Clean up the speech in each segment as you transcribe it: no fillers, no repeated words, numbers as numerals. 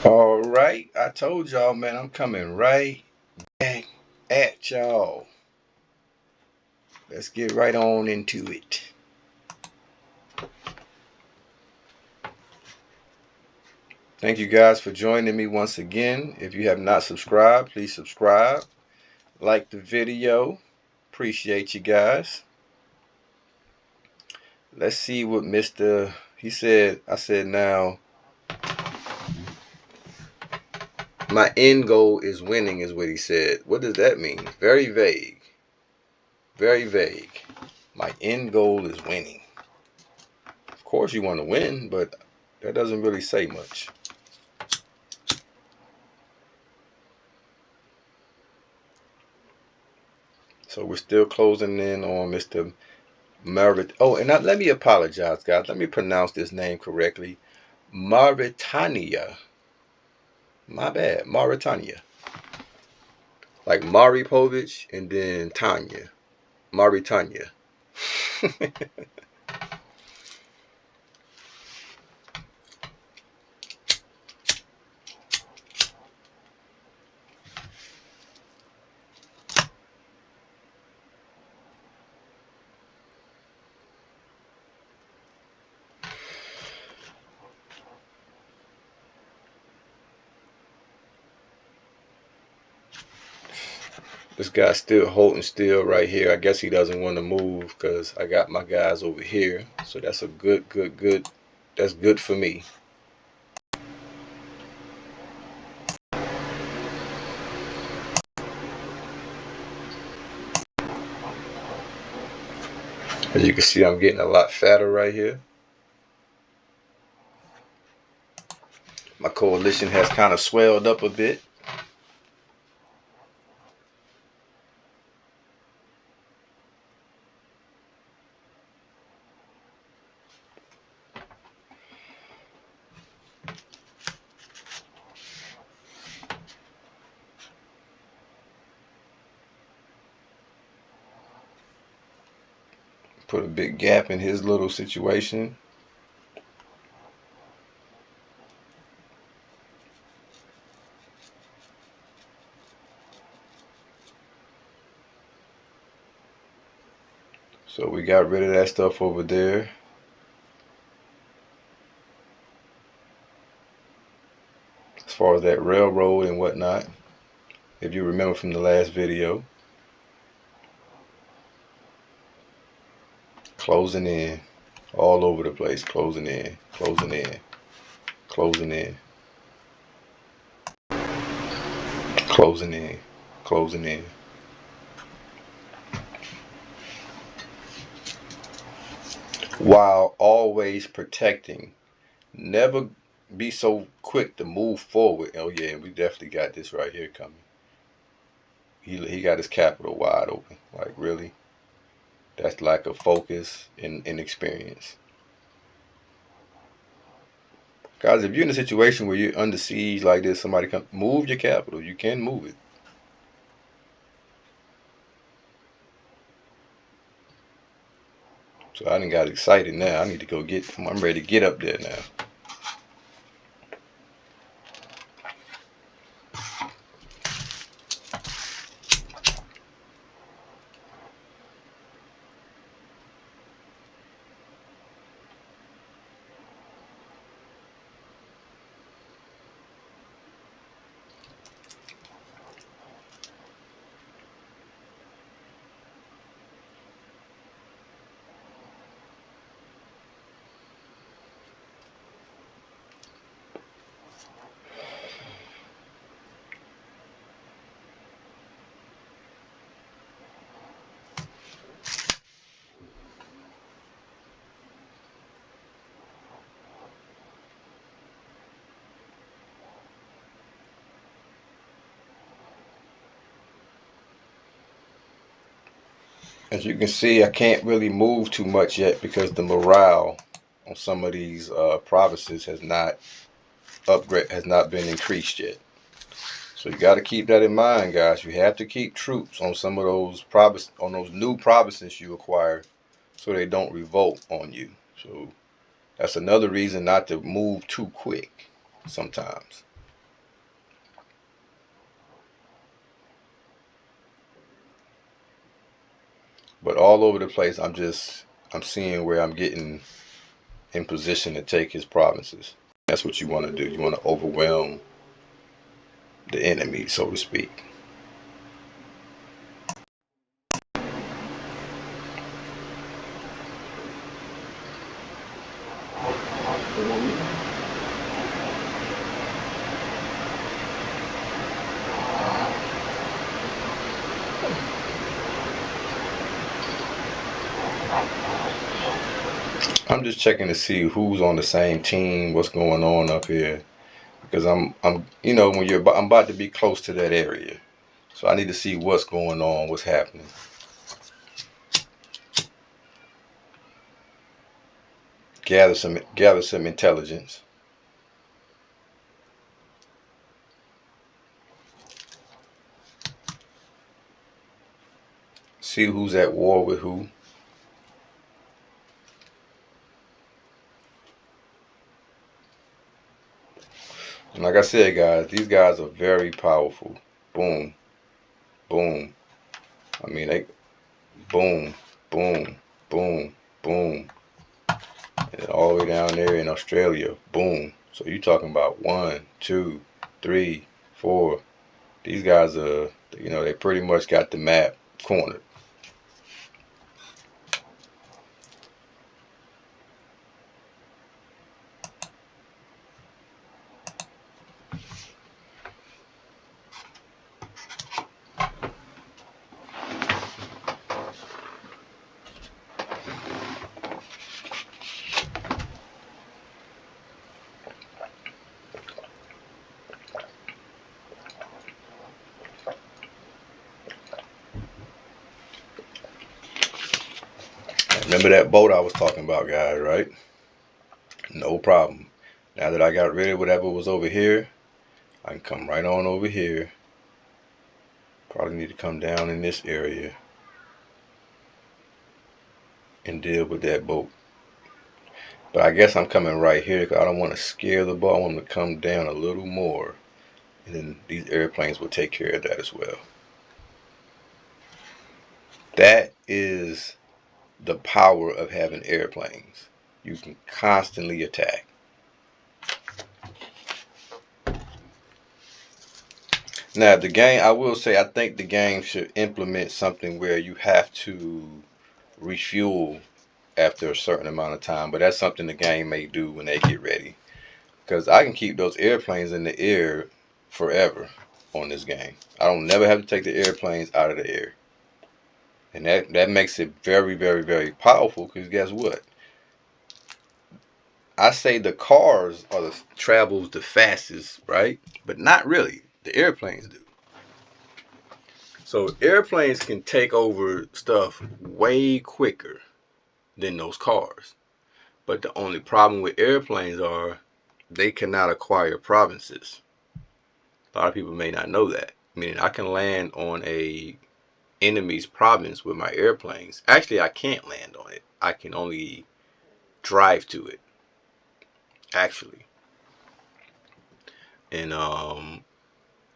All right, I told y'all, man, I'm coming right back at y'all. Let's get right on into it. Thank you guys for joining me once again. If you have not subscribed, please subscribe. Like the video. Appreciate you guys. Let's see what he said. I said now, my end goal is winning, is what he said. What does that mean? Very vague. Very vague. My end goal is winning. Of course you want to win, but that doesn't really say much. So we're still closing in on Mr. Maurit. Oh, and let me apologize, guys. Let me pronounce this name correctly. Mauritania. My bad. Mauritania. Like Mari Povich and then Tanya. Mauritania. This guy's still holding still right here. I guess he doesn't want to move because I got my guys over here. So that's a good. That's good for me. As you can see, I'm getting a lot fatter right here. My coalition has kind of swelled up a bit. Put a big gap in his little situation. So we got rid of that stuff over there. As far as that railroad and whatnot, if you remember from the last video. Closing in all over the place. Closing in, closing in, closing in, closing in, closing in. While always protecting. Never be so quick to move forward. Oh yeah, we definitely got this right here coming. He got his capital wide open. Like really? That's lack of focus and experience. Guys, if you're in a situation where you're under siege like this, somebody come move your capital. You can move it. So I done got excited now. I need to go I'm ready to get up there now. As you can see, I can't really move too much yet because the morale on some of these provinces has not been increased yet. So you got to keep that in mind, guys. You have to keep troops on some of those new provinces you acquire, so they don't revolt on you. So that's another reason not to move too quick sometimes. But all over the place, I'm seeing where I'm getting in position to take his provinces. That's what you want to do. You want to overwhelm the enemy, so to speak. I'm just checking to see who's on the same team, what's going on up here, because I'm about to be close to that area, so I need to see what's going on, what's happening. Gather some intelligence. See who's at war with who. And like I said, guys, these guys are very powerful. Boom, boom. I mean, they boom, boom, boom, boom, and all the way down there in Australia, boom. So you talking about 1, 2, 3, 4. These guys are, they pretty much got the map cornered. Remember that boat I was talking about, guys, right? No problem. Now that I got rid of whatever was over here, I can come right on over here. Probably need to come down in this area and deal with that boat. But I guess I'm coming right here because I don't want to scare the boat. I want them to come down a little more. And then these airplanes will take care of that as well. That is the power of having airplanes. You can constantly attack. Now, the game, I will say, I think the game should implement something where you have to refuel after a certain amount of time. But that's something the game may do when they get ready. Because I can keep those airplanes in the air forever on this game. I don't never have to take the airplanes out of the air. And that makes it very, very, very powerful because guess what? I say the cars are the travels the fastest, right? But not really. The airplanes do. So airplanes can take over stuff way quicker than those cars. But the only problem with airplanes are they cannot acquire provinces. A lot of people may not know that. Meaning I can land on a enemy's province with my airplanes. Actually, I can't land on it. I can only drive to it. Actually. And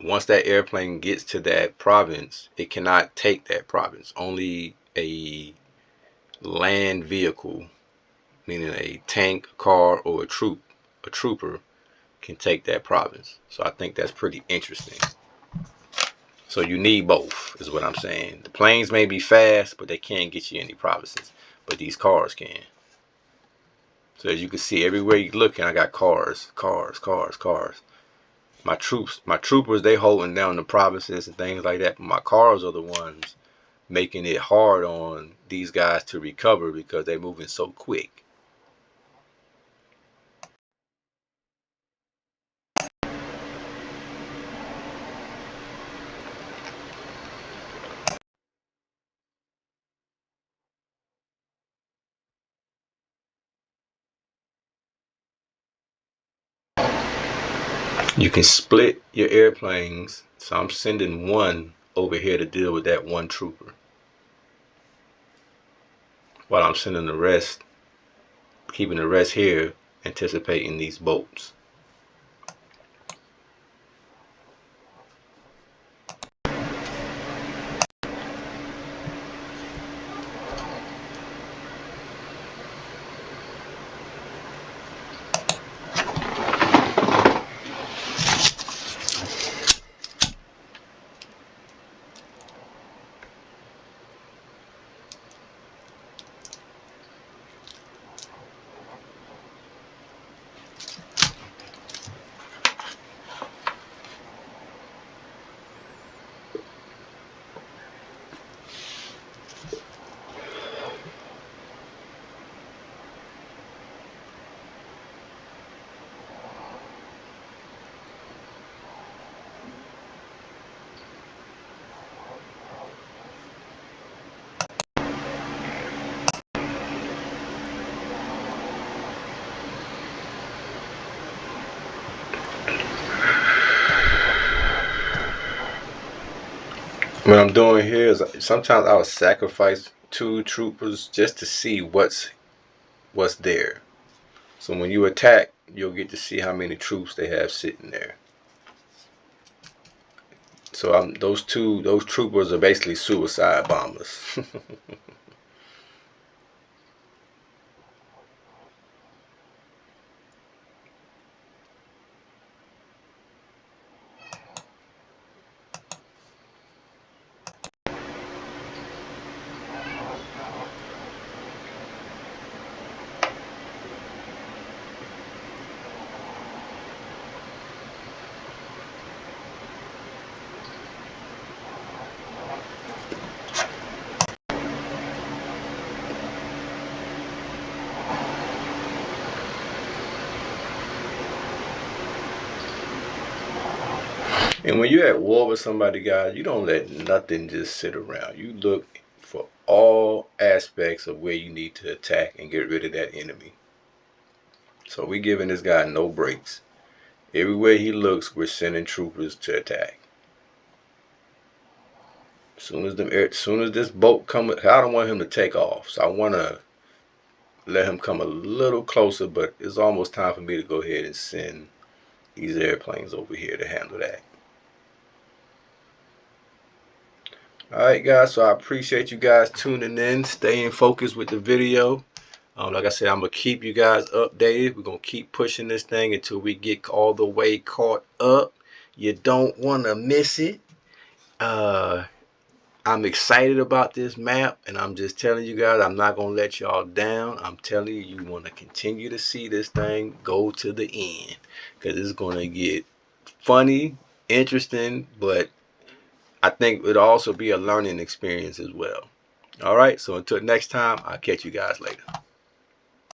once that airplane gets to that province, it cannot take that province. Only a land vehicle, meaning a tank, car, or a trooper, can take that province. So I think that's pretty interesting. So you need both, is what I'm saying. The planes may be fast, but they can't get you any provinces. But these cars can. So as you can see, everywhere you look, I got cars, cars, cars, cars. My troopers, they holding down the provinces and things like that. But my cars are the ones making it hard on these guys to recover because they're moving so quick. You can split your airplanes. So I'm sending one over here to deal with that one trooper, while I'm sending the rest, keeping the rest here, anticipating these boats. What I'm doing here is sometimes I'll sacrifice 2 troopers just to see what's there. So when you attack, you'll get to see how many troops they have sitting there. So those troopers are basically suicide bombers. And when you're at war with somebody, guys, you don't let nothing just sit around. You look for all aspects of where you need to attack and get rid of that enemy. So we're giving this guy no breaks. Everywhere he looks, we're sending troopers to attack. As soon as this boat comes, I don't want him to take off. So I want to let him come a little closer, but it's almost time for me to go ahead and send these airplanes over here to handle that. Alright guys, so I appreciate you guys tuning in, staying focused with the video. Like I said, I'm going to keep you guys updated. We're going to keep pushing this thing until we get all the way caught up. You don't want to miss it. I'm excited about this map, and I'm just telling you guys, I'm not going to let y'all down. I'm telling you, you want to continue to see this thing go to the end, because it's going to get funny, interesting, but I think it'll also be a learning experience as well. All right, so until next time, I'll catch you guys later.